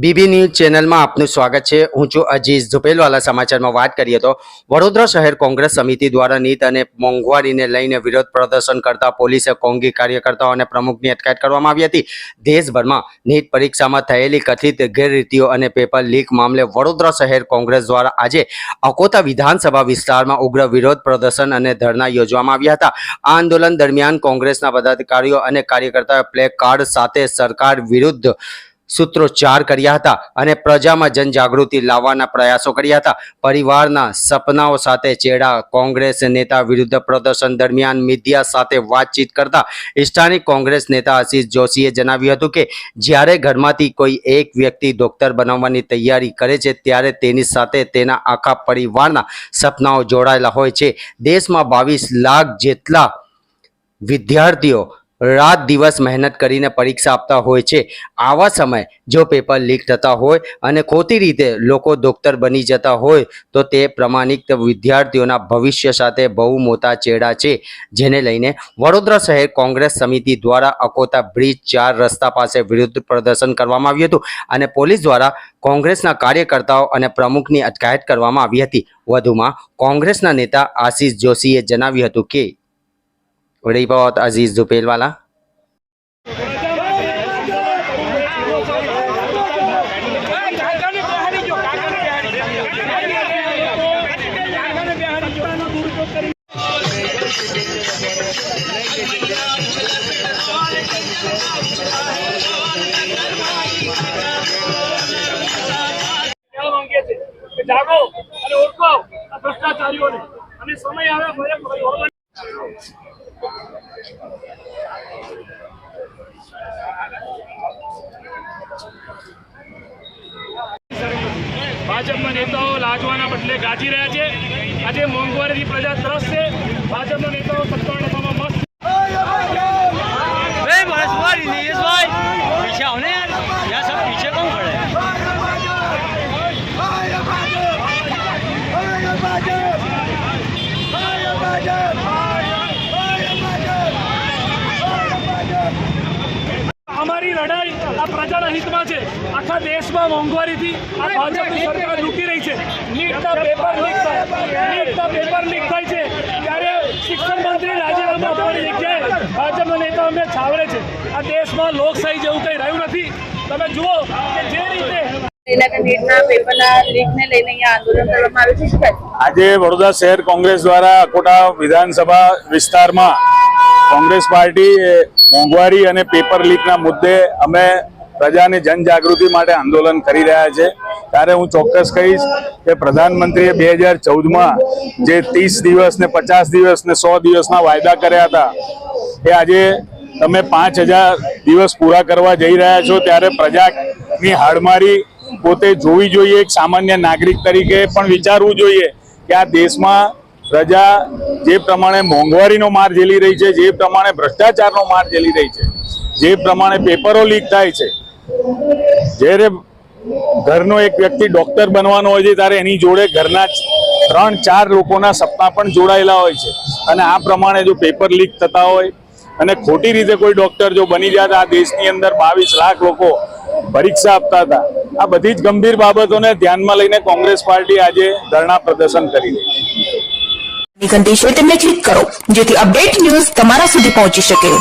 BB news ચેનલમાં આપનું સ્વાગત છે। હું છું અજીઝ ઝુપેલવાલા। સમાચારમાં વાત કરીએ તો વડોદરા શહેર કોંગ્રેસ સમિતિ દ્વારા નીટ અને મોંઘવારીને લઈને વિરોધ પ્રદર્શન કરતા પોલીસે કોંગી કાર્યકર્તાઓ અને પ્રમુખની અટકાયત કરવામાં આવી હતી। દેશભરમાં નીટ પરીક્ષામાં થયેલી કથિત ગેરરીતિઓ અને પેપર લીક મામલે વડોદરા શહેર કોંગ્રેસ દ્વારા આજે અકોતા વિધાનસભા વિસ્તારમાં ઉગ્ર વિરોધ પ્રદર્શન અને ધરણા યોજવામાં આવ્યા હતા। આ આંદોલન દરમિયાન કોંગ્રેસના પદાધિકારીઓ અને કાર્યકર્તાઓએ પ્લે કાર્ડ સાથે સરકાર વિરુદ્ધ સૂત્રોચ્ચાર કર્યા હતા અને પ્રજામાં જનજાગૃતિ લાવવાના પ્રયાસો કર્યા હતા। પરિવારના સપનાઓ સાથે ચેડા કોંગ્રેસ નેતા વિરુદ્ધ પ્રદર્શન દરમિયાન મીડિયા સાથે વાતચીત કરતા સ્થાનિક કોંગ્રેસ નેતા આશીષ જોશીએ જણાવ્યું હતું કે જ્યારે ઘરમાંથી કોઈ એક વ્યક્તિ ડોક્ટર બનવાની તૈયારી કરે છે ત્યારે તેની સાથે તેના આખા પરિવારના સપનાઓ જોડાયેલા હોય છે। દેશમાં 22 લાખ જેટલા વિદ્યાર્થીઓ રાત દિવસ મહેનત કરીને પરીક્ષા આપતા હોય છે। આવા સમયે જો પેપર લીક થતા હોય અને ખોટી રીતે લોકો ડોક્ટર બની જતા હોય તો તે પ્રમાણિત વિદ્યાર્થીઓના ભવિષ્ય સાથે બહુ મોટા ચેડા છે, જેને લઈને વડોદરા શહેર કોંગ્રેસ સમિતિ દ્વારા અકોતા બ્રિજ 4 રસ્તા પાસે વિરોધ પ્રદર્શન કરવામાં આવ્યું હતું અને પોલીસ દ્વારા કોંગ્રેસના કાર્યકર્તાઓ અને પ્રમુખની અટકાયત કરવામાં આવી હતી। વધુમાં કોંગ્રેસના નેતા આશીષ જોશીએ જણાવ્યું હતું કે रिपोर्ट अजीज झुपेलवाला। जागो અને ઓળખો આ ભ્રષ્ટાચારીઓને અને સમય આવે ફરે ભાજપના નેતાઓ લાજવાના બદલે ગાજી રહ્યા છે। આજે મોંઘવારીથી પ્રજા ત્રસ્ત છે। ભાજપના નેતાઓ સત્તાવાર નફામાં મસ્ત हमारी लड़ाई आ प्रजा हित में है। आखा देश में मोंघवारी थी भाजपनी सरकार लूटी रही है। नीटना पेपर लीक थाय छे त्यारे शिक्षण मंत्री राजीनामा आपवानी जग्याए भाजपना नेता अमे छावरे छे। आ देश में लोकशाही जेवुं कंई रह्युं नथी। तमे जुओ के जे रीते आज वडोदरा शहर कांग्रेस द्वारा अकोटा विधानसभा विस्तार में कांग्रेस पार्टी मोंघवारी और पेपर लीक मुद्दे अमे प्रजा ने जनजागृति माटे आंदोलन करी रह्या छे। त्यारे हूँ चौक्कस कहीश के प्रधानमंत्रीए 2014 में जे 30 दिवस ने 50 दिवस ने 100 दिवस वायदा कर्या था ए आजे तमे 5000 दिवस पूरा करवा जई रह्या छो। त्यारे प्रजानी हाडमारी पोते जोवी जोईए। एक सामान्य नागरिक तरीके पण विचारवुं जोईए के आ देश में प्रजा जे प्रमाणे मोंघवारीनो मार झेली रही है, जे प्रमाणे भ्रष्टाचारनो मार झेली रही है, जे प्रमाणे पेपरो लीक थाय छे, જ્યારે ઘરનો એક વ્યક્તિ ડોક્ટર બનવાનો હોય છે ત્યારે એની જોડે ઘરના 3-4 લોકોના સપના પણ જોડાયેલા હોય છે અને આ પ્રમાણે જો પેપર લીક થતા હોય અને ખોટી રીતે કોઈ ડોક્ટર જો બની જાય તો આ દેશની અંદર 22 લાખ લોકો પરીક્ષા આપતા હતા। આ બધી જ ગંભીર બાબતોને ધ્યાનમાં લઈને કોંગ્રેસ પાર્ટી આજે ધરણા પ્રદર્શન કરી રહી છે। ઘંટી છે તેમને ક્લિક કરો જેથી અપડેટ ન્યૂઝ તમારા સુધી પહોંચી શકે।